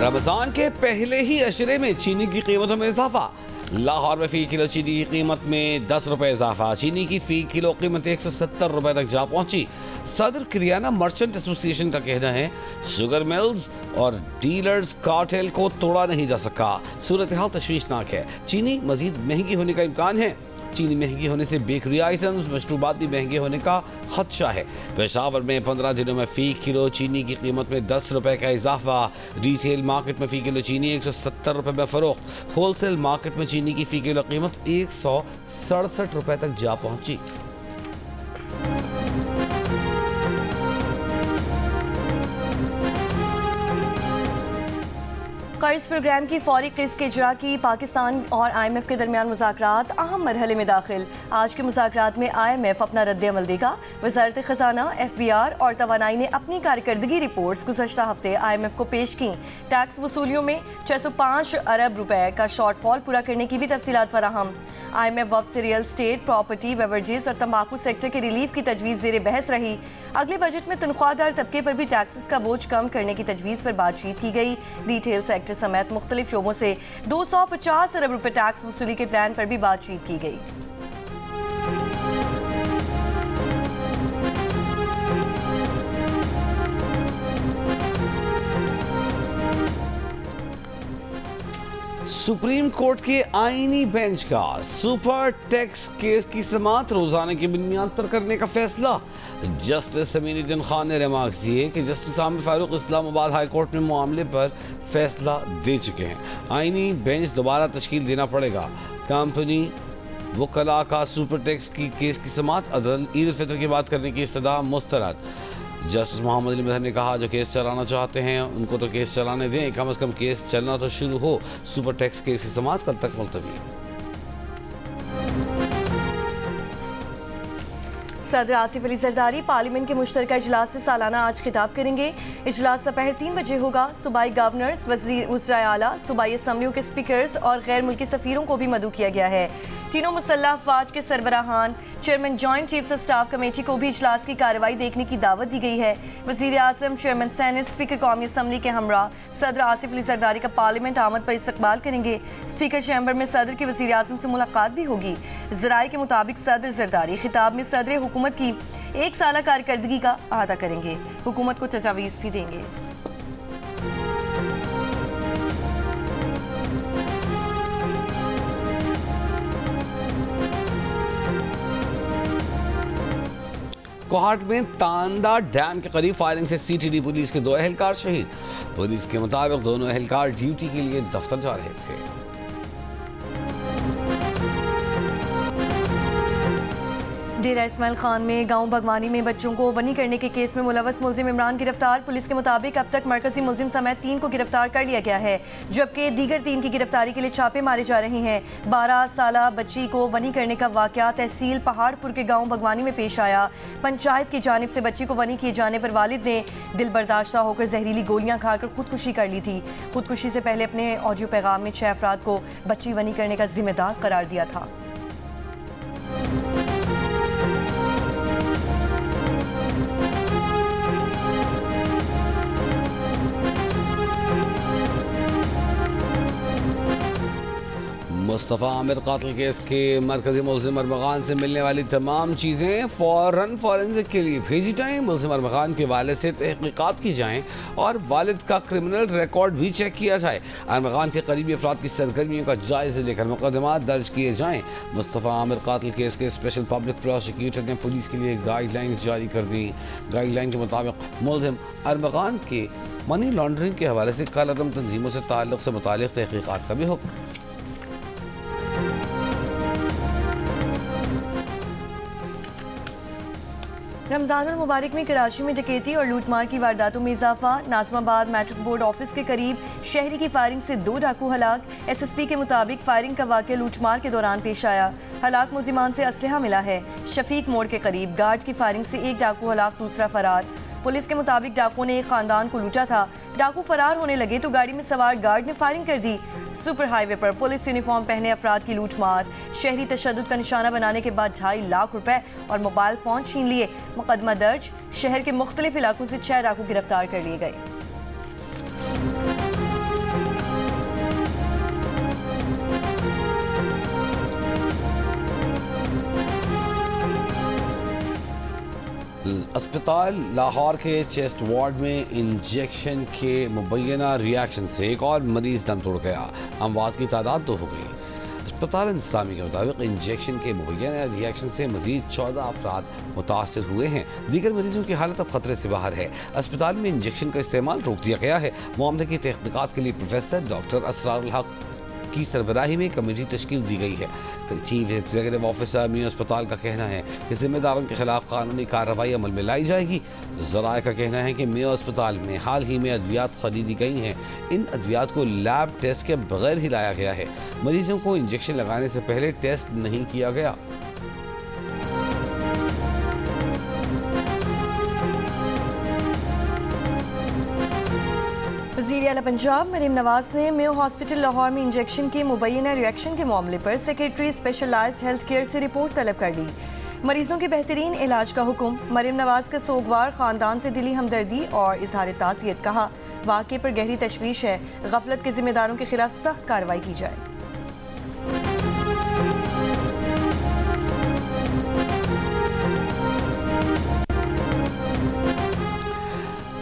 रमजान के पहले ही अशरे में चीनी की कीमतों में इजाफा। लाहौर में फी किलो चीनी की कीमत में 10 रुपए इजाफा। चीनी की फी किलो कीमत 170 रुपए तक जा पहुंची। सदर किरियाना मर्चेंट एसोसिएशन का कहना है शुगर मिल्स और डीलर्स कार्टेल को तोड़ा नहीं जा सका। सूरत हाल तशवीशनाक है। चीनी मजीद महंगी होने का इम्कान है। चीनी महंगी होने से बेकरी आइटम्स मशरूबात भी महंगे होने का खदशा है। पेशावर में 15 दिनों में फी किलो चीनी की कीमत में 10 रुपए का इजाफा। रिटेल मार्केट में फी किलो चीनी 170 रुपए में फरोख्त। होलसेल मार्केट में चीनी की फी किलो कीमत 167 रुपए तक जा पहुंची। कर्ज प्रोग्राम की फौरी किस्त के इजरा की पाकिस्तान और IMF के दरमियान मुज़ाकरात अहम मरहले में दाखिल। आज के मुज़ाकरात में IMF अपना रद्द-ए-अमल देगा। वज़ारत ख़ज़ाना, FBR और तवानाई ने अपनी कारकर्दगी रिपोर्ट्स गुज़श्ता हफ्ते IMF को पेश की। टैक्स वसूलियों में 605 अरब रुपए का शॉर्टफॉल पूरा करने की भी तफसीलात फराहम। IMF वक्त से रियल स्टेट, प्रॉपर्टी, बेवरेजेस और तंबाकू सेक्टर के रिलीफ की तजवीज़ ज़ेर बहस रही। अगले बजट में तनख्वाहदार तबके पर भी टैक्सेस का बोझ कम करने की तजवीज़ पर बातचीत की गई। रिटेल सेक्टर समेत मुख्तलिफ शोबों से 250 अरब रुपए टैक्स वसूली के प्लान पर भी बातचीत की गई। सुप्रीम कोर्ट के आईनी बेंच का सुपर टैक्स केस की समाअत रोजाना की बुनियाद पर करने का फैसला। जस्टिस समीरुद्दीन खान ने रिमार्क्स दिए कि justice Aamir Farooq Islamabad high court में मामले पर फैसला दे चुके हैं। आईनी बेंच दोबारा तश्कील देना पड़ेगा। कंपनी वकला का सुपर टैक्स की केस की समाअत अदल ईद उल फितर की बात करने की इस्तदा मुस्तरद। जस्टिस मोहम्मद अली मजहर ने कहा जो केस चलाना चाहते हैं उनको तो केस चलाने दें, कम से कम केस चलना तो शुरू हो। सुपर टैक्स केस की समाअत कल तक मुलतवी। सदर आसिफ अली जरदारी पार्लियामेंट के मुश्तरका इजलास से सालाना आज खिताब करेंगे। इजलास दोपहर 3 बजे होगा। सूबाई गवर्नर्स, वज़ीर आला, सूबाई असम्बलियों के स्पीकर्स और गैर मुल्की सफ़ीरों को भी मदऊ किया गया है। तीनों मुसल्लह अफवाज के सरबराहान, chairman joint chiefs of staff committee को भी इजलास की कार्रवाई देखने की दावत दी गई है। वज़ीर आज़म, चेयरमैन सेनेट, स्पीकर कौमी असम्बली के हमरा सदर आसिफ अली जरदारी का पार्लियामेंट आमद पर इस्तकबाल करेंगे। स्पीकर चैम्बर में सदर के वज़ीर आज़म से मुलाकात भी होगी। ज़राए के मुताबिक सदर जरदारी खिताब में सदर हुकूमत की 1 साला कारकर्दगी का अहाता करेंगे। हुकूमत को तजावीज़ भी देंगे। कोहाट में तांदा डैम के करीब फायरिंग से CTD पुलिस के 2 एहलकार शहीद। पुलिस के मुताबिक दोनों एहलकार ड्यूटी के लिए दफ्तर जा रहे थे। डेरा इस्माइल खान में गांव भगवानी में बच्चों को वनी करने के केस में मुलव्वस मुलजिम इमरान गिरफ्तार। पुलिस के मुताबिक अब तक मरकजी मुलजिम समेत 3 को गिरफ्तार कर लिया गया है, जबकि दीगर 3 की गिरफ्तारी के लिए छापे मारे जा रहे हैं। 12 साला बच्ची को वनी करने का वाकया तहसील पहाड़पुर के गाँव भगवानी में पेश आया। पंचायत की जानिब से बच्ची को वनी किए जाने पर वालिद ने दिल बर्दाश्ता होकर जहरीली गोलियां खाकर खुदकुशी कर ली थी। खुदकुशी से पहले अपने ऑडियो पैगाम में 6 अफराद को बच्ची वनी करने का जिम्मेदार करार दिया था। मुस्तफ़ा आमिर कातिल केस के मरकजी मुलजिम अरमगान से मिलने वाली तमाम चीज़ें फ़ौरन फॉरेंसिक के लिए भेजी जाएँ। मुलजिम अरमगान के वालिद से तहक़ीक़ात की जाएँ और वालिद का क्रिमिनल रिकॉर्ड भी चेक किया जाए। अरमगान के करीबी अफराद की सरगर्मियों का जायज़ा लेकर मुकदमा दर्ज किए जाएँ। मुस्तफ़ा आमिर कातिल केस के स्पेशल पब्लिक प्रोसिक्यूटर ने पुलिस के लिए गाइडलाइंस जारी कर दी। गाइडलाइन के मुताबिक मुलजिम अरमगान के मनी लॉन्ड्रिंग के हवाले से कालादम तंजीमों से ताल्लुक़ से मुतालिक तहक़ीक़ात का भी हुक्म। रमज़ान मुबारक में कराची में डकैती और लूटमार की वारदातों में इजाफा। नाज़िमाबाद मैट्रिक बोर्ड ऑफिस के करीब शहरी की फायरिंग से 2 डाकू हलाक। SSP के मुताबिक फायरिंग का वाक़या लूटमार के दौरान पेश आया। हलाक मुलजिमान से असलहा मिला है। शफीक मोड़ के करीब गार्ड की फायरिंग से 1 डाकू हलाक, दूसरा फरार। पुलिस के मुताबिक डाकुओं ने एक खानदान को लूटा था। डाकू फरार होने लगे तो गाड़ी में सवार गार्ड ने फायरिंग कर दी। सुपर हाईवे पर पुलिस यूनिफॉर्म पहने अफराद की लूटमार। शहरी तशद्दुद का निशाना बनाने के बाद 2.5 लाख रुपए और मोबाइल फ़ोन छीन लिए। मुकदमा दर्ज। शहर के मुख्तलिफ इलाकों से 6 डाकू गिरफ्तार कर लिए गए। अस्पताल लाहौर के चेस्ट वार्ड में इंजेक्शन के मुबैना रिएक्शन से एक और मरीज दम तोड़ गया। अमवात की तादाद 2 हो गई। अस्पताल इंतजामी के मुताबिक इंजेक्शन के मुबैना रिएक्शन से मजीद 14 अफराद मुतासर हुए हैं। दीगर मरीजों की हालत अब खतरे से बाहर है। अस्पताल में इंजेक्शन का इस्तेमाल रोक दिया गया है। मामले की तहकीकात के लिए प्रोफेसर डॉक्टर असरारुल हक की सरबराही में कमेटी तश्कील दी गई है। चीफ एग्जीक्यूटिव ऑफिसर मियां अस्पताल का कहना है कि जिम्मेदारों के खिलाफ कानूनी कार्रवाई अमल में लाई जाएगी। ज़राए का कहना है कि मियां अस्पताल में हाल ही में अद्वियात खरीदी गई हैं। इन अद्वियात को लैब टेस्ट के बगैर ही लाया गया है। मरीजों को इंजेक्शन लगाने से पहले टेस्ट नहीं किया गया। वज़ीर आला पंजाब मरीम नवाज ने मेयो हॉस्पिटल लाहौर में इंजेक्शन के मुबैना रिएक्शन के मामले पर सेक्रेटरी स्पेशलाइज्ड हेल्थ केयर से रिपोर्ट तलब कर ली। मरीजों के बेहतरीन इलाज का हुक्म। मरीम नवाज का सोगवार खानदान से दिली हमदर्दी और इजहार ताज़ियत। कहा, वाक़े पर गहरी तशवीश है। गफलत के जिम्मेदारों के खिलाफ सख्त कार्रवाई की जाए।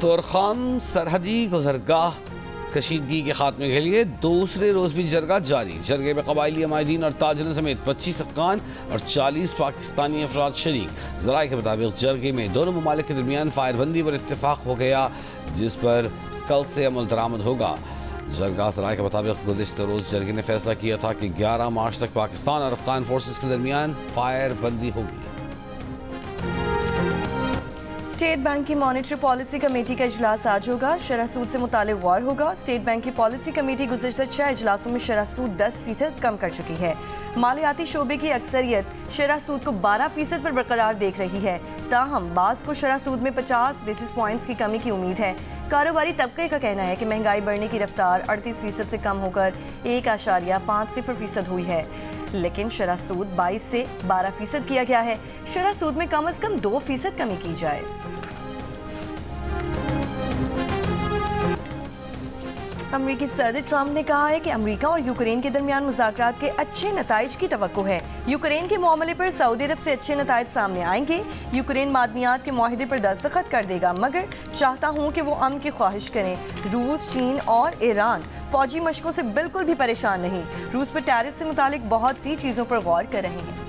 तोरखाम सरहदी गुजरगाह कशीदगी के खात्मे के लिए दूसरे रोज भी जरगा जारी। जरगे में कबायली अमायदीन और ताजरों समेत 25 अफगान और 40 पाकिस्तानी अफराद शरीक। ज़राए के मुताबिक जरगे में दोनों ममालिक के दरमियान फायरबंदी पर इत्तेफाक हो गया, जिस पर कल से अमल दरामद होगा। जरगा सराय के मुताबिक गुज़िश्ता रोज जरगे ने फैसला किया था कि 11 मार्च तक पाकिस्तान और अफगान फोर्सेस के दरमियान फायरबंदी होगी। स्टेट बैंक की मॉनिटरी पॉलिसी कमेटी का इजलास आज होगा। शरह सूद से मुतालिक गौर होगा। स्टेट बैंक की पॉलिसी कमेटी गुज़िश्ता 6 इजलासों में शरह सूद 10% कम कर चुकी है। मालियाती शोबे की अक्सरियत शरह सूद को 12% पर बरकरार देख रही है। ताहम बास को शरह सूद में 50 बेसिस पॉइंट्स की कमी की उम्मीद है। कारोबारी तबके का कहना है कि महंगाई बढ़ने की रफ्तार 38% से कम होकर 1.50% हुई है, लेकिन शरह सूद 22 से 12% किया गया है। शरह सूद में कम से कम 2% कमी की जाए। अमरीकी सदर ट्रंप ने कहा है कि अमरीका और यूक्रेन के दरमियान मुज़ाकरात के अच्छे नताइज की तवक्को है। यूक्रेन के मामले पर सऊदी अरब से अच्छे नताइज सामने आएंगे। यूक्रेन मादनियात के मुआहदे पर दस्तखत कर देगा, मगर चाहता हूँ कि वो अमन की ख्वाहिश करें। रूस, चीन और ईरान फौजी मशकों से बिल्कुल भी परेशान नहीं। रूस पर टैरिफ से मुतालिक बहुत सी चीज़ों पर गौर कर रहे हैं।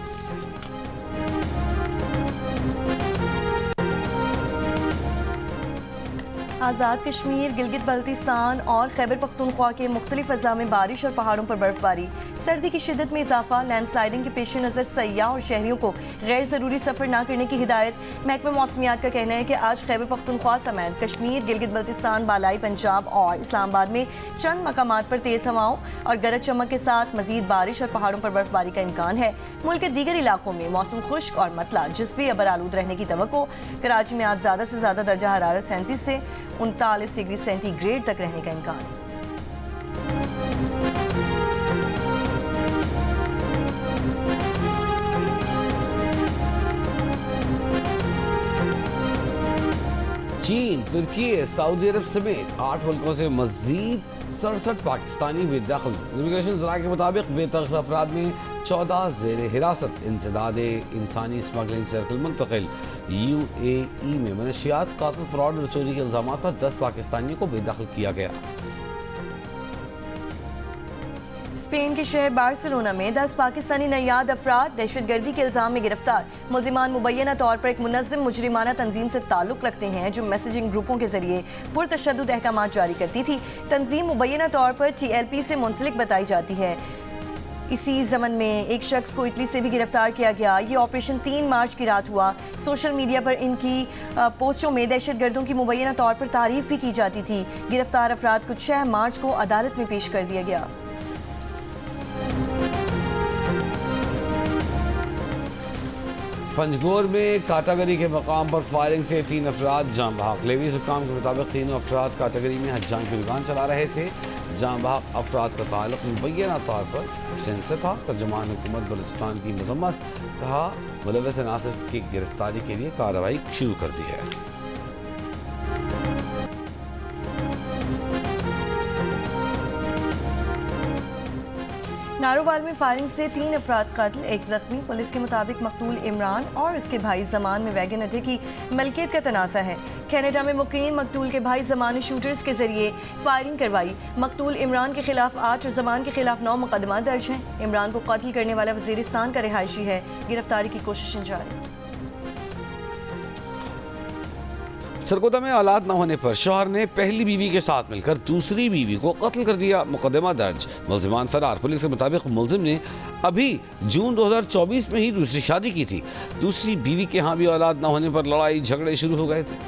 आज़ाद कश्मीर, गिलगित बल्तिस्तान और खैबर पख्तूनख्वा के मुख्तलिफ अज़ला में बारिश और पहाड़ों पर बर्फबारी। सर्दी की शिद्दत में इजाफा। लैंडस्लाइडिंग के पेश नज़र सयाह और शहरियों को गैर ज़रूरी सफ़र न करने की हिदायत। महकमा मौसमियात का कहना है कि आज खैबर पख्तूनख्वा समेत कश्मीर, गिलगित बल्तिस्तान, बालाई पंजाब और इस्लामाबाद में चंद मकामात पर तेज़ हवाओं और गरज चमक के साथ मजीद बारिश और पहाड़ों पर बर्फबारी का इम्कान है। मुल्क के दीगर इलाकों में मौसम खुश्क और मतला जिस्वी अबर आलूद रहने की तवक्को। कराची में आज ज़्यादा से ज़्यादा दर्जा हरारत 37 से 39 डिग्री सेंटीग्रेड तक रहने का इम्कान। चीन, तुर्की, सऊदी अरब समेत 8 मुल्कों से मजीद 67 पाकिस्तानी बेदखल। इमिग्रेशन ज़राए के मुताबिक बेदखल अफराद में 14 ज़ेर हिरासत। इंसदादे इंसानी स्मगलिंग सर्कल मुंतकिल। UAE में मनशियात, कातिल, फ्रॉड और चोरी के इल्ज़ामात पर 10 पाकिस्तानियों को बेदखल किया गया। स्पेन के शहर बार्सिलोना में 10 पाकिस्तानी नयाद अफराद दहशतगर्दी के इल्ज़ाम में गिरफ्तार। मुल्ज़िमान मुबैना तौर पर एक मुनज़्ज़म मुजरिमाना तंजीम से ताल्लुक़ रखते हैं जो मैसेजिंग ग्रुपों के जरिए पुरतशद्दुद अहकामात जारी करती थी। तंजीम मुबैना तौर पर TLP से मुंसलिक बताई जाती है। इसी ज़मन में एक शख्स को इटली से भी गिरफ्तार किया गया। ये ऑपरेशन 3 मार्च की रात हुआ। सोशल मीडिया पर इनकी पोस्टों में दहशतगर्दों की मुबैना तौर पर तारीफ भी की जाती थी। गिरफ्तार अफराद को 6 मार्च को अदालत में पेश कर दिया गया। पंजगोर में काटागरी के मकाम पर फायरिंग से 3 अफराद जाम बहक। लेवी हुकाम के मुताबिक तीनों अफराद काटागरी में हज्जाम की दुकान चला रहे थे। जाम बहक अफराद का ताल्लुक मुबैना तौर पर सिंध से था। तर्जुमान हुकूमत बलूचिस्तान की मजम्मत। कहा, मुलव्वस नासिर की गिरफ्तारी के लिए कार्रवाई शुरू कर दी है। नारोवाल में फायरिंग से 3 अफराद कत्ल, 1 जख्मी। पुलिस के मुताबिक मकतूल इमरान और उसके भाई जमान में वैगन अड्डे की मलकियत का तनाज़ा है। कनाडा में मुकीम मकतूल के भाई जमान ने शूटर्स के जरिए फायरिंग करवाई। मकतूल इमरान के खिलाफ 8 और जमान के खिलाफ 9 मुकदमा दर्ज हैं। इमरान को कत्ल करने वाला वजीरिस्तान का रिहायशी है। गिरफ्तारी की कोशिशें जारी। सरगोदा में औलाद न होने पर शौहर ने पहली बीवी के साथ मिलकर दूसरी बीवी को कत्ल कर दिया, मुकदमा दर्ज। मुलजिमान फरार। पुलिस के मुताबिक मुलजिम ने अभी जून 2024 में ही दूसरी शादी की थी। दूसरी बीवी के यहाँ भी औलाद न होने पर लड़ाई झगड़े शुरू हो गए थे।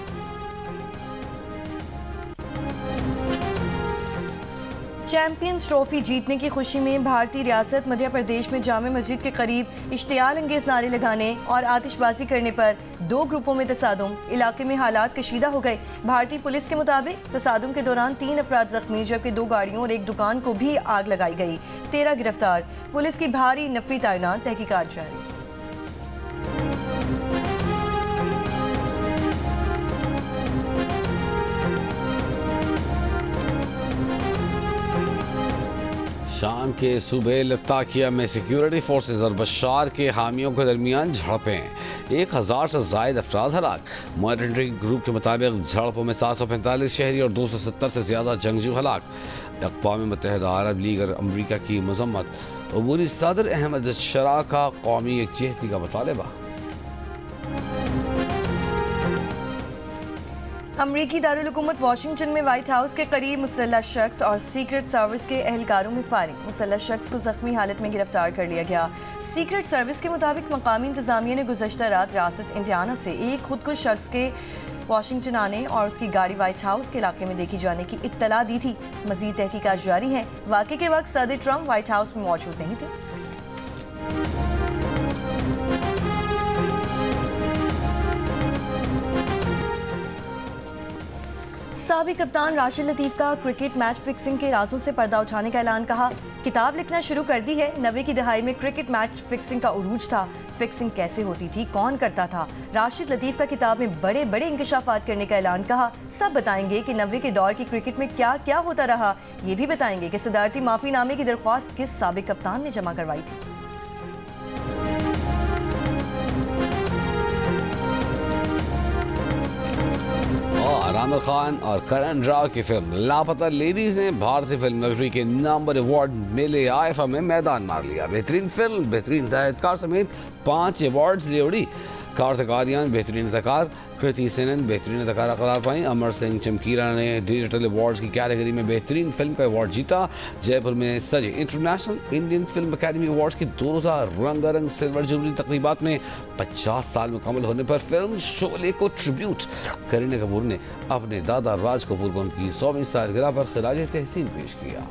चैंपियंस ट्रॉफी जीतने की खुशी में भारतीय रियासत मध्य प्रदेश में जामे मस्जिद के करीब इश्तियाल अंगेज नारे लगाने और आतिशबाजी करने पर 2 ग्रुपों में तसादुम। इलाके में हालात कशीदा हो गए। भारतीय पुलिस के मुताबिक तसादुम के दौरान 3 अफराद जख्मी, जबकि 2 गाड़ियों और 1 दुकान को भी आग लगाई गई। 13 गिरफ्तार। पुलिस की भारी नफरी तैनात, तहकीकात जारी। शाम के सूबे लताकिया में सिक्योरिटी फोर्सेज और बशार के हामियों के दरमियान झड़पें। 1000 से ज़ायद अफराद हलाक। मॉनिटरिंग ग्रुप के मुताबिक झड़पों में 745 शहरी और 270 से ज़्यादा जंगजू हलाक। अक़वाम मुत्तहिदा अरब लीग और अमरीका की मजम्मत। अबूरी सदर अहमद शरा का कौमी यकजहती का मुतालबा। अमरीकी दारुल हुकूमत वाशिंगटन में व्हाइट हाउस के करीब मुसल्लह शख्स और सीक्रेट सर्विस के एहलकारों में फायरिंग। मुसल्लह शख्स को जख्मी हालत में गिरफ्तार कर लिया गया। सीक्रेट सर्विस के मुताबिक मकामी इंतजामिया ने गुज़श्ता रात रियासत इंडियाना से एक खुदकुश शख्स के वाशिंगटन आने और उसकी गाड़ी व्हाइट हाउस के इलाके में देखी जाने की इत्तला दी थी। मजीद तहकीकात जारी है। वाक़े के वक्त सदर ट्रंप व्हाइट हाउस में मौजूद नहीं थे। साबिक कप्तान राशिद लतीफ़ का क्रिकेट मैच फिक्सिंग के राजों से पर्दा उठाने का ऐलान। कहा, किताब लिखना शुरू कर दी है। 90 की दहाई में क्रिकेट मैच फिक्सिंग का उरूज था। फिक्सिंग कैसे होती थी, कौन करता था। राशिद लतीफ़ का किताब में बड़े बड़े इंकशाफात करने का ऐलान। कहा, सब बताएंगे कि 90 के दौर की क्रिकेट में क्या क्या होता रहा। ये भी बताएंगे कि सदारती माफीनामे की दरख्वास्त किस साबिक कप्तान ने जमा करवाई थी। आमिर खान और करण राव की फिल्म लापता लेडीज ने भारतीय फिल्म नगरी के नंबर अवार्ड मेले आईफा में मैदान मार लिया। बेहतरीन फिल्म, बेहतरीन हिदायतकार समेत 5 अवार्ड्स ले उड़ी। कार्तिक आर्यन बेहतरीन अदाकार, कृति सेनन बेहतरीन अदाकारा करार पाई। अमर सिंह चमकीरा ने डिजिटल अवार्ड्स की कैटेगरी में बेहतरीन फिल्म का अवार्ड जीता। जयपुर में सजे international Indian film academy awards की 2000 रंगारंग सिल्वर जुबली तकरीबात में 50 साल मुकम्मल होने पर फिल्म शोले को ट्रिब्यूट। करीना कपूर ने अपने दादा राज कपूर को उनकी 100वीं सालगिरह पर खिराज तहसीन पेश किया।